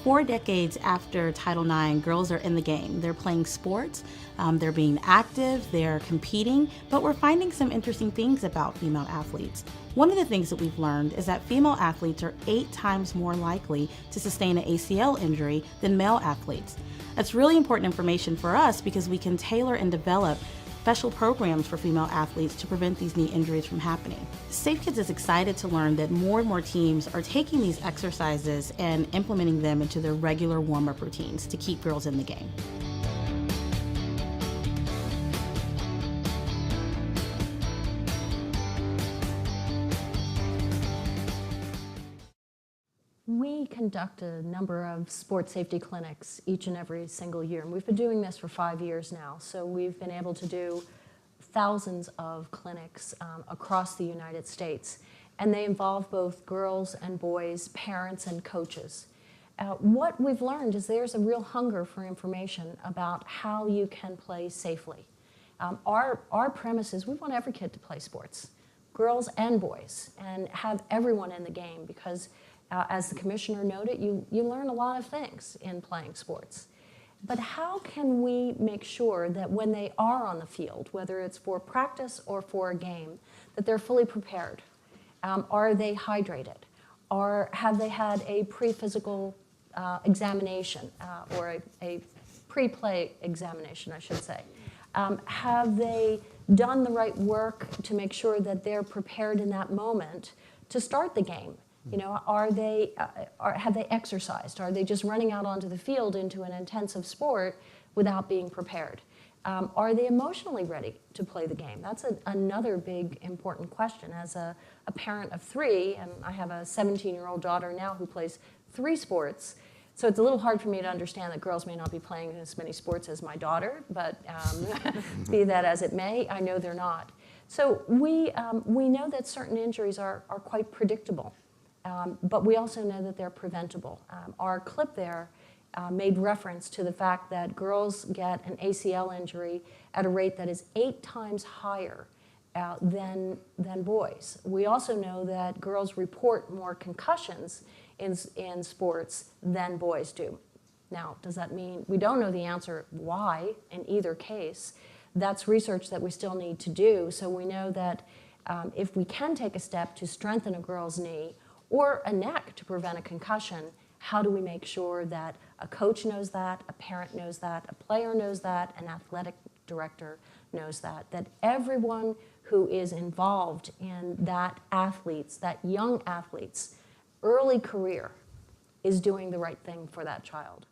4 decades after Title IX, girls are in the game. They're playing sports, they're being active, they're competing, but we're finding some interesting things about female athletes. One of the things that we've learned is that female athletes are 8 times more likely to sustain an ACL injury than male athletes. That's really important information for us because we can tailor and develop special programs for female athletes to prevent these knee injuries from happening. Safe Kids is excited to learn that more and more teams are taking these exercises and implementing them into their regular warm-up routines to keep girls in the game. We conduct a number of sports safety clinics each and every single year, and we've been doing this for 5 years now. So we've been able to do thousands of clinics across the United States, and they involve both girls and boys, parents and coaches. What we've learned is there's a real hunger for information about how you can play safely. Our premise is we want every kid to play sports, girls and boys, and have everyone in the game because as the commissioner noted, you learn a lot of things in playing sports. But how can we make sure that when they are on the field, whether it's for practice or for a game, that they're fully prepared? Are they hydrated? Have they had a pre-physical examination or a pre-play examination, I should say? Have they done the right work to make sure that they're prepared in that moment to start the game? You know, have they exercised? Are they just running out onto the field into an intensive sport without being prepared? Are they emotionally ready to play the game? That's another big important question. As a parent of 3, and I have a 17-year-old daughter now who plays 3 sports, so it's a little hard for me to understand that girls may not be playing as many sports as my daughter, but be that as it may, I know they're not. So we know that certain injuries are quite predictable. But we also know that they're preventable. Our clip there made reference to the fact that girls get an ACL injury at a rate that is 8 times higher than boys. We also know that girls report more concussions in sports than boys do. Now, does that mean we don't know the answer why in either case? That's research that we still need to do. So we know that if we can take a step to strengthen a girl's knee, or a neck to prevent a concussion, how do we make sure that a coach knows that, a parent knows that, a player knows that, an athletic director knows that everyone who is involved in that young athlete's early career is doing the right thing for that child.